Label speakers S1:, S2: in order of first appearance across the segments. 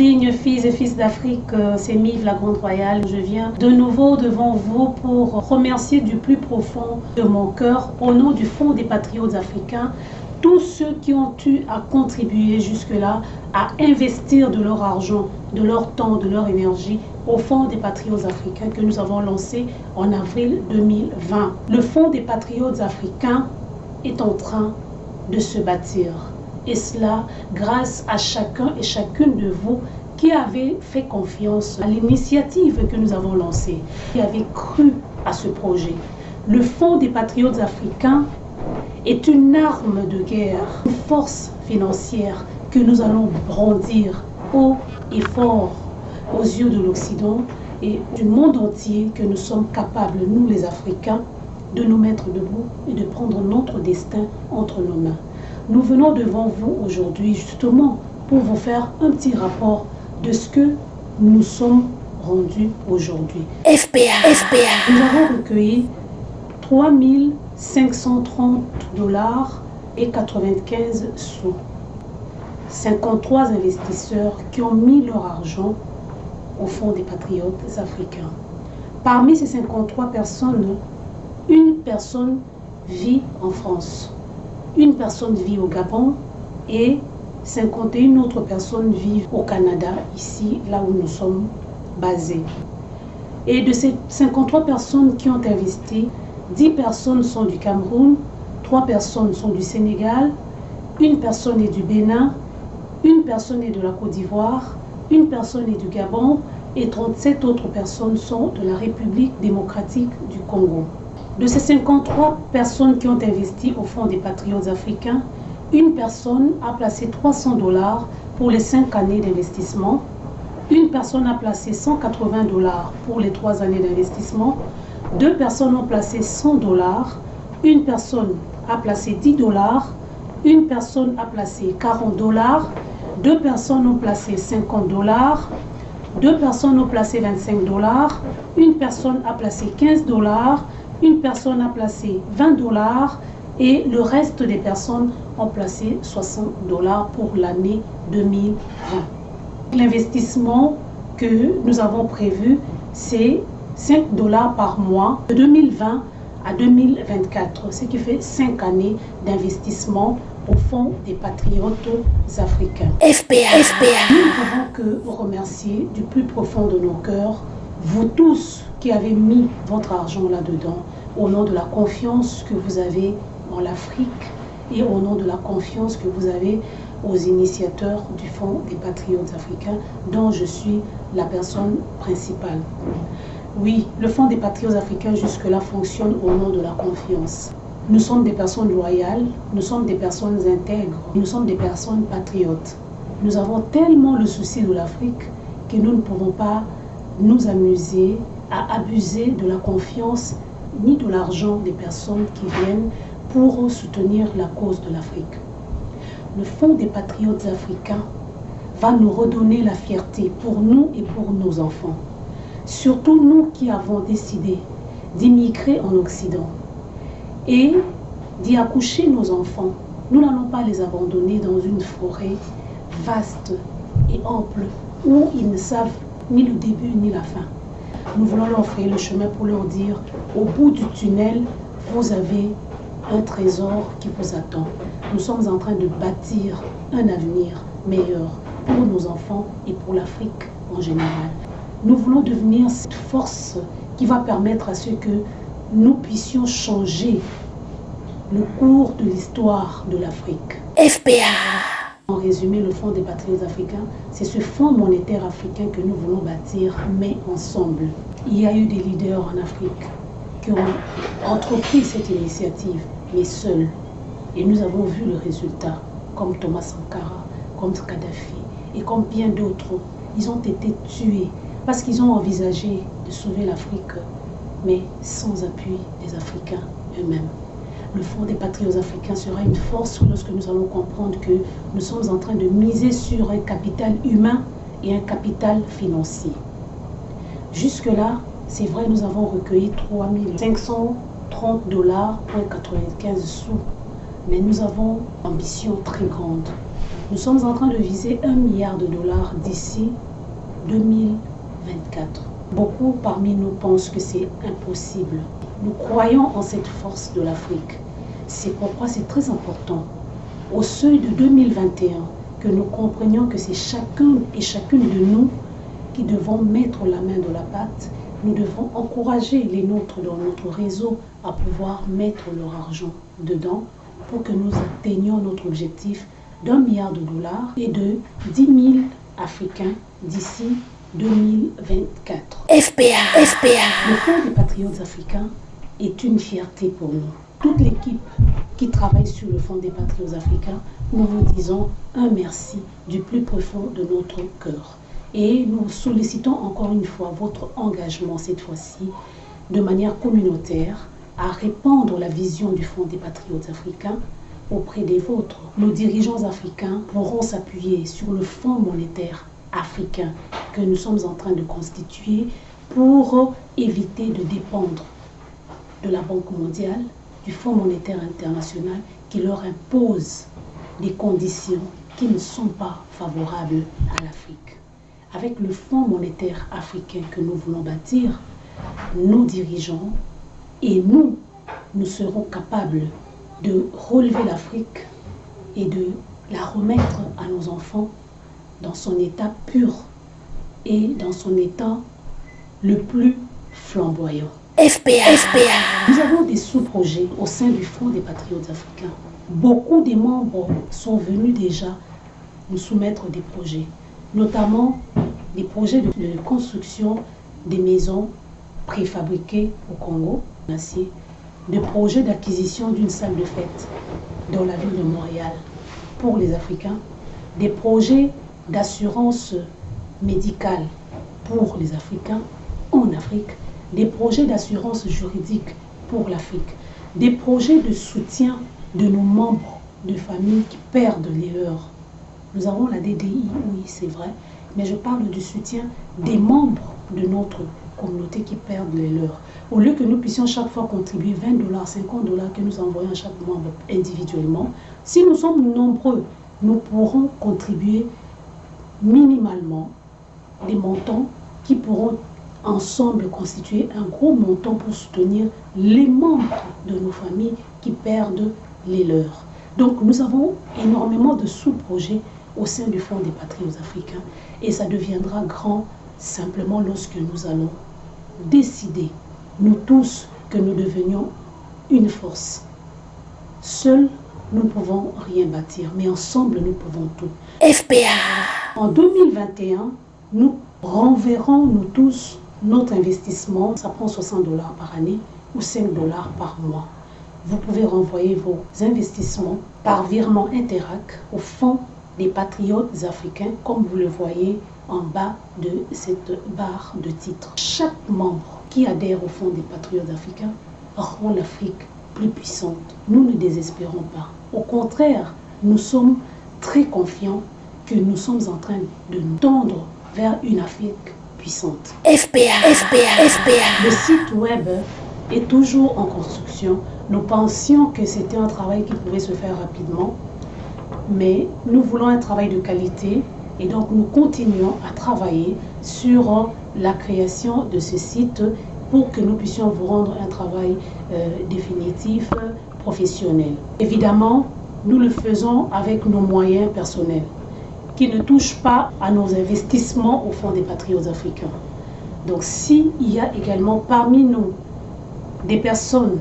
S1: Dignes filles et fils d'Afrique, c'est Mive la Grande Royale. Je viens de nouveau devant vous pour remercier du plus profond de mon cœur, au nom du Fonds des Patriotes Africains, tous ceux qui ont eu à contribuer jusque-là, à investir de leur argent, de leur temps, de leur énergie au Fonds des Patriotes Africains que nous avons lancé en avril 2020. Le Fonds des Patriotes Africains est en train de se bâtir. Et cela grâce à chacun et chacune de vous qui avez fait confiance à l'initiative que nous avons lancée, qui avez cru à ce projet. Le Fonds des Patriotes Africains est une arme de guerre, une force financière que nous allons brandir haut et fort aux yeux de l'Occident et du monde entier, que nous sommes capables, nous les Africains, de nous mettre debout et de prendre notre destin entre nos mains. Nous venons devant vous aujourd'hui justement pour vous faire un petit rapport de ce que nous sommes rendus aujourd'hui.
S2: FPA.
S1: Nous avons recueilli 3 530 $ et 95 sous. 53 investisseurs qui ont mis leur argent au Fonds des Patriotes Africains. Parmi ces 53 personnes, une personne vit en France. Une personne vit au Gabon et 51 autres personnes vivent au Canada, ici, là où nous sommes basés. Et de ces 53 personnes qui ont investi, 10 personnes sont du Cameroun, 3 personnes sont du Sénégal, une personne est du Bénin, une personne est de la Côte d'Ivoire, une personne est du Gabon et 37 autres personnes sont de la République démocratique du Congo. De ces 53 personnes qui ont investi au Fonds des Patriotes Africains, une personne a placé 300 $ pour les 5 années d'investissement, une personne a placé 180 $ pour les 3 années d'investissement, 2 personnes ont placé 100 $, une personne a placé 10 $, une personne a placé 40 $, 2 personnes ont placé 50 $, 2 personnes ont placé 25 $, une personne a placé 15 $, une personne a placé 20 $ et le reste des personnes ont placé 60 $ pour l'année 2020. L'investissement que nous avons prévu, c'est 5 $ par mois de 2020 à 2024, ce qui fait 5 années d'investissement au Fonds des Patriotes Africains.
S2: FPA.
S1: Nous ne pouvons que remercier du plus profond de nos cœurs, vous tous qui avez mis votre argent là-dedans, au nom de la confiance que vous avez en l'Afrique et au nom de la confiance que vous avez aux initiateurs du Fonds des Patriotes Africains, dont je suis la personne principale. Oui, le Fonds des Patriotes Africains jusque-là fonctionne au nom de la confiance. Nous sommes des personnes loyales, nous sommes des personnes intègres, nous sommes des personnes patriotes. Nous avons tellement le souci de l'Afrique que nous ne pouvons pas nous amuser à abuser de la confiance ni de l'argent des personnes qui viennent pour soutenir la cause de l'Afrique. Le Fonds des Patriotes Africains va nous redonner la fierté pour nous et pour nos enfants. Surtout nous qui avons décidé d'immigrer en Occident et d'y accoucher nos enfants. Nous n'allons pas les abandonner dans une forêt vaste et ample où ils ne savent ni le début ni la fin. Nous voulons leur offrir le chemin pour leur dire, au bout du tunnel, vous avez un trésor qui vous attend. Nous sommes en train de bâtir un avenir meilleur pour nos enfants et pour l'Afrique en général. Nous voulons devenir cette force qui va permettre à ce que nous puissions changer le cours de l'histoire de l'Afrique.
S2: FPA.
S1: En résumé, le Fonds des Patriotes Africains, c'est ce fonds monétaire africain que nous voulons bâtir, mais ensemble. Il y a eu des leaders en Afrique qui ont entrepris cette initiative, mais seuls. Et nous avons vu le résultat, comme Thomas Sankara, comme Kadhafi et comme bien d'autres. Ils ont été tués parce qu'ils ont envisagé de sauver l'Afrique, mais sans appui des Africains eux-mêmes. Le Fonds des Patriotes Africains sera une force lorsque nous allons comprendre que nous sommes en train de miser sur un capital humain et un capital financier. Jusque-là, c'est vrai, nous avons recueilli 3 530 $ et 95 sous, mais nous avons une ambition très grande. Nous sommes en train de viser 1 milliard de dollars d'ici 2024. Beaucoup parmi nous pensent que c'est impossible. Nous croyons en cette force de l'Afrique. C'est pourquoi c'est très important, au seuil de 2021, que nous comprenions que c'est chacun et chacune de nous qui devons mettre la main dans la pâte. Nous devons encourager les nôtres dans notre réseau à pouvoir mettre leur argent dedans pour que nous atteignions notre objectif d'1 milliard de dollars et de 10 000 Africains d'ici 2024.
S2: FPA.
S1: Le Fonds des Patriotes Africains est une fierté pour nous. Toute l'équipe qui travaille sur le Fonds des Patriotes Africains, nous vous disons un merci du plus profond de notre cœur. Et nous sollicitons encore une fois votre engagement, cette fois-ci, de manière communautaire, à répandre la vision du Fonds des Patriotes Africains auprès des vôtres. Nos dirigeants africains pourront s'appuyer sur le Fonds monétaire africain que nous sommes en train de constituer pour éviter de dépendre de la Banque mondiale, du Fonds monétaire international qui leur impose des conditions qui ne sont pas favorables à l'Afrique. Avec le Fonds monétaire africain que nous voulons bâtir, nos dirigeants et nous serons capables de relever l'Afrique et de la remettre à nos enfants dans son état pur et dans son état le plus flamboyant.
S2: FPA.
S1: Nous avons des sous-projets au sein du Fonds des Patriotes Africains. Beaucoup des membres sont venus déjà nous soumettre des projets, notamment des projets de construction des maisons préfabriquées au Congo, des projets d'acquisition d'une salle de fête dans la ville de Montréal pour les Africains, des projets d'assurance médicale pour les Africains en Afrique, des projets d'assurance juridique pour l'Afrique, des projets de soutien de nos membres de famille qui perdent les leurs. Nous avons la DDI, oui, c'est vrai, mais je parle du soutien des membres de notre communauté qui perdent les leurs. Au lieu que nous puissions chaque fois contribuer 20 $, 50 $ que nous envoyons à chaque membre individuellement, si nous sommes nombreux, nous pourrons contribuer minimalement des montants qui pourront ensemble constituer un gros montant pour soutenir les membres de nos familles qui perdent les leurs. Donc nous avons énormément de sous-projets au sein du Fonds des Patriotes Africains et ça deviendra grand simplement lorsque nous allons décider, nous tous, que nous devenions une force. Seuls, nous ne pouvons rien bâtir, mais ensemble, nous pouvons tout.
S2: FPA.
S1: En 2021, nous renverrons, nous tous, notre investissement. Ça prend 60 $ par année ou 5 $ par mois. Vous pouvez renvoyer vos investissements par virement Interac au Fonds des Patriotes Africains, comme vous le voyez en bas de cette barre de titre. Chaque membre qui adhère au Fonds des Patriotes Africains rend l'Afrique plus puissante. Nous ne désespérons pas. Au contraire, nous sommes très confiants que nous sommes en train de nous tendre vers une Afrique puissante.
S2: FPA.
S1: Le site web est toujours en construction. Nous pensions que c'était un travail qui pouvait se faire rapidement, mais nous voulons un travail de qualité et donc nous continuons à travailler sur la création de ce site pour que nous puissions vous rendre un travail définitif, professionnel. Évidemment, nous le faisons avec nos moyens personnels qui ne touchent pas à nos investissements au Fonds des Patriotes Africains. Donc s'il y a également parmi nous des personnes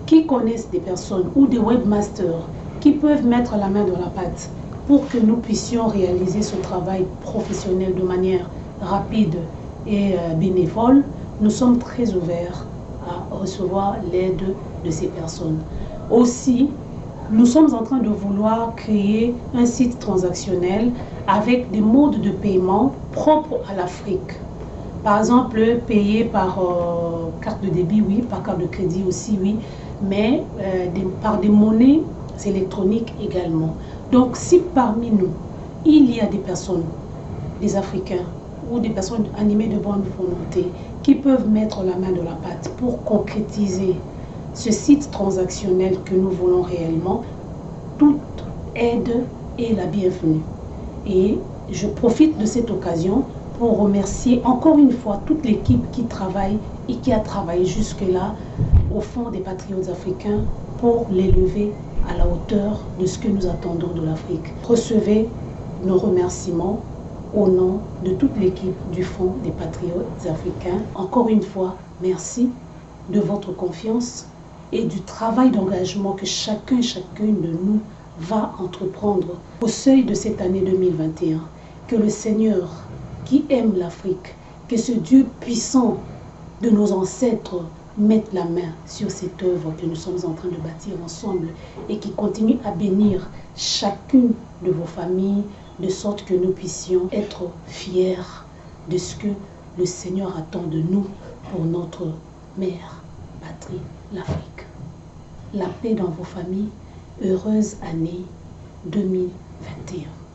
S1: qui connaissent des personnes ou des webmasters qui peuvent mettre la main dans la pâte pour que nous puissions réaliser ce travail professionnel de manière rapide et bénévole, nous sommes très ouverts à recevoir l'aide de ces personnes. Aussi, nous sommes en train de vouloir créer un site transactionnel avec des modes de paiement propres à l'Afrique. Par exemple, payer par carte de débit, oui, par carte de crédit aussi, oui, mais par des monnaies électroniques également. Donc, si parmi nous, il y a des personnes, des Africains ou des personnes animées de bonne volonté qui peuvent mettre la main dans la pâte pour concrétiser ce site transactionnel que nous voulons réellement, toute aide est la bienvenue. Et je profite de cette occasion pour remercier encore une fois toute l'équipe qui travaille et qui a travaillé jusque-là au Fonds des Patriotes africains pour l'élever à la hauteur de ce que nous attendons de l'Afrique. Recevez nos remerciements au nom de toute l'équipe du Fonds des Patriotes africains. Encore une fois, merci de votre confiance et du travail d'engagement que chacune de nous va entreprendre au seuil de cette année 2021. Que le Seigneur qui aime l'Afrique, que ce Dieu puissant de nos ancêtres mette la main sur cette œuvre que nous sommes en train de bâtir ensemble et qui continue à bénir chacune de vos familles, de sorte que nous puissions être fiers de ce que le Seigneur attend de nous pour notre mère patrie, l'Afrique. La paix dans vos familles, heureuse année 2021.